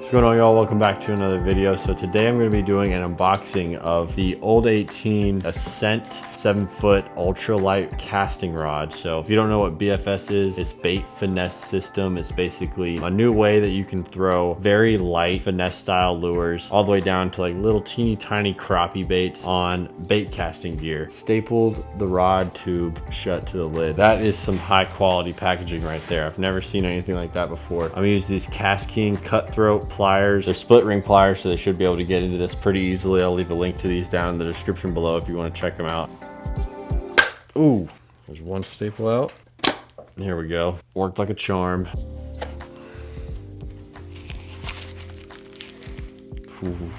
What's going on, y'all? Welcome back to another video. So today I'm going to be doing an unboxing of the old 18 Ascent 7-foot ultralight casting rod. So if you don't know what BFS is, it's bait finesse system. It's basically a new way that you can throw very light finesse style lures all the way down to like little teeny tiny crappie baits on bait casting gear. Stapled the rod tube shut to the lid. That is some high quality packaging right there. I've never seen anything like that before. I'm gonna use these King cutthroat pliers. They're split ring pliers, so they should be able to get into this pretty easily. I'll leave a link to these down in the description below if you want to check them out. Ooh, there's one staple out. Here we go. Worked like a charm.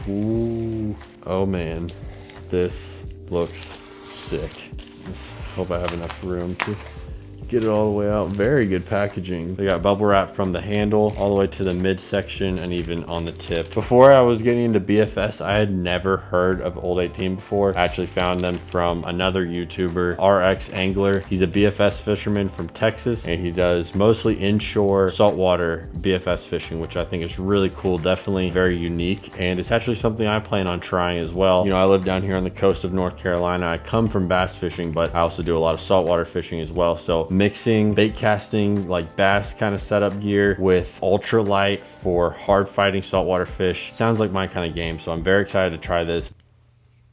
Ooh. Oh man, this looks sick. Let's hope I have enough room to get it all the way out. Very good packaging. They got bubble wrap from the handle all the way to the midsection and even on the tip. Before I was getting into BFS, I had never heard of Old 18 before. I actually found them from another YouTuber, RX Angler. He's a BFS fisherman from Texas, and he does mostly inshore saltwater BFS fishing, which I think is really cool. Definitely very unique, and it's actually something I plan on trying as well. You know, I live down here on the coast of North Carolina. I come from bass fishing, but I also do a lot of saltwater fishing as well. So mixing bait casting like bass kind of setup gear with ultralight for hard fighting saltwater fish sounds like my kind of game. So I'm very excited to try this.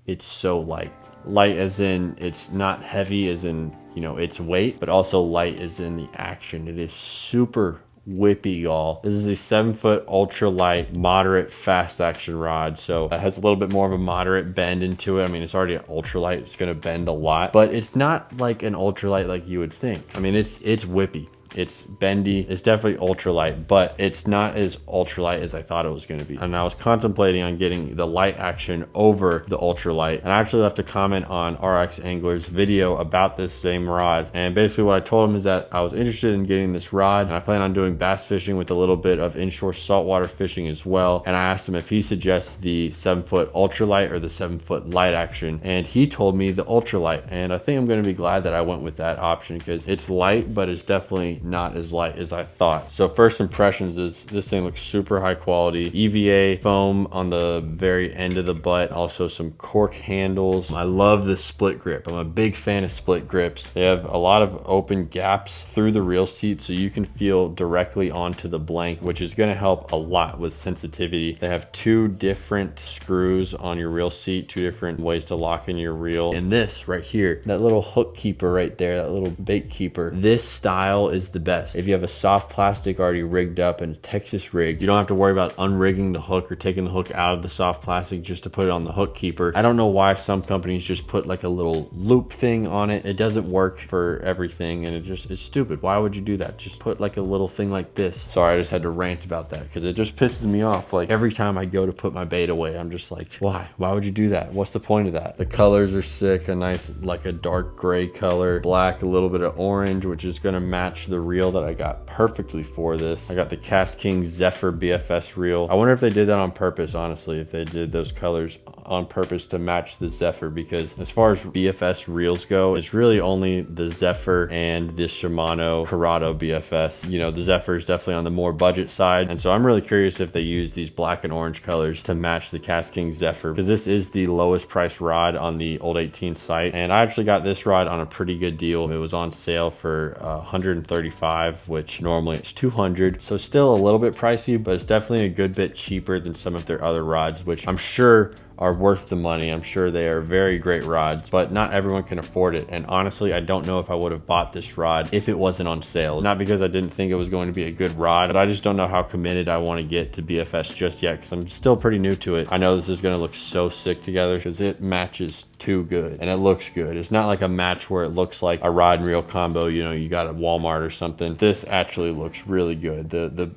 It's so light. Light as in it's not heavy as in, you know, its weight, but also light as in the action. It is super whippy, y'all. This is a 7-foot ultralight moderate fast action rod, so it has a little bit more of a moderate bend into it. I mean, it's already an ultralight, it's going to bend a lot, but it's not like an ultralight like you would think. I mean, it's whippy, it's bendy, it's definitely ultralight, but it's not as ultralight as I thought it was going to be. And I was contemplating on getting the light action over the ultralight, and I actually left a comment on RX Angler's video about this same rod, and basically what I told him is that I was interested in getting this rod, and I plan on doing bass fishing with a little bit of inshore saltwater fishing as well. And I asked him if he suggests the 7-foot ultralight or the 7-foot light action, and he told me the ultralight, and I think I'm going to be glad that I went with that option because it's light, but it's definitely not as light as I thought. So first impressions is this thing looks super high quality. EVA foam on the very end of the butt, also some cork handles. I love the split grip. I'm a big fan of split grips. They have a lot of open gaps through the reel seat so you can feel directly onto the blank, which is going to help a lot with sensitivity. They have 2 different screws on your reel seat, 2 different ways to lock in your reel. And this right here, that little hook keeper right there, that little bait keeper, this style is the best. If you have a soft plastic already rigged up and Texas rigged, you don't have to worry about unrigging the hook or taking the hook out of the soft plastic just to put it on the hook keeper. I don't know why some companies just put like a little loop thing on it. It doesn't work for everything, and it's stupid. Why would you do that? Just put like a little thing like this. Sorry, I just had to rant about that because it just pisses me off. Like every time I go to put my bait away, I'm just like, why would you do that? What's the point of that? The colors are sick. A nice like a dark gray color, black, a little bit of orange, which is going to match the reel that I got perfectly for this. I got the King Zephyr BFS reel. I wonder if they did that on purpose, honestly, if they did those colors on purpose to match the Zephyr, because as far as BFS reels go, it's really only the Zephyr and the Shimano Corrado BFS. You know, the Zephyr is definitely on the more budget side, and so I'm really curious if they use these black and orange colors to match the King Zephyr, because this is the lowest price rod on the Old 18 site, and I actually got this rod on a pretty good deal. It was on sale for $135, which normally it's $200, so still a little bit pricey, but it's definitely a good bit cheaper than some of their other rods, which I'm sure are worth the money. I'm sure they are very great rods, but not everyone can afford it. And honestly, I don't know if I would have bought this rod if it wasn't on sale. Not because I didn't think it was going to be a good rod, but I just don't know how committed I want to get to BFS just yet, because I'm still pretty new to it. I know this is going to look so sick together because it matches too good and it looks good. It's not like a match where it looks like a rod and reel combo, you know, you got at Walmart or something. This actually looks really good.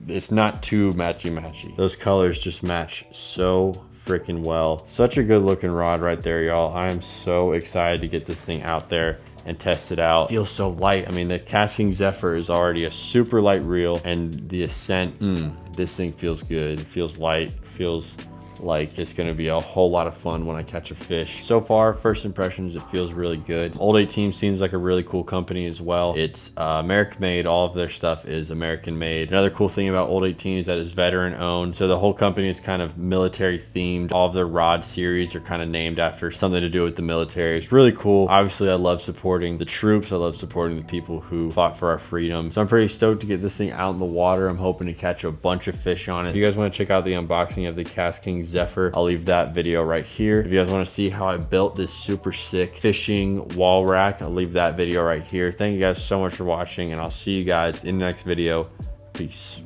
It's not too matchy. Those colors just match so freaking well. Such a good looking rod right there, y'all. I am so excited to get this thing out there and test it out. It feels so light. I mean, the King Zephyr is already a super light reel, and the Ascent, this thing feels good. It feels light, feels like it's gonna be a whole lot of fun when I catch a fish. So far, first impressions, it feels really good. Old 18 seems like a really cool company as well. It's American made. All of their stuff is American made. Another cool thing about Old 18 is that it's veteran owned. So the whole company is kind of military themed. All of their rod series are kind of named after something to do with the military. It's really cool. Obviously, I love supporting the troops. I love supporting the people who fought for our freedom. So I'm pretty stoked to get this thing out in the water. I'm hoping to catch a bunch of fish on it. If you guys want to check out the unboxing of the Cast King Zephyr, I'll leave that video right here. If you guys want to see how I built this super sick fishing wall rack, I'll leave that video right here. Thank you guys so much for watching, and I'll see you guys in the next video. Peace.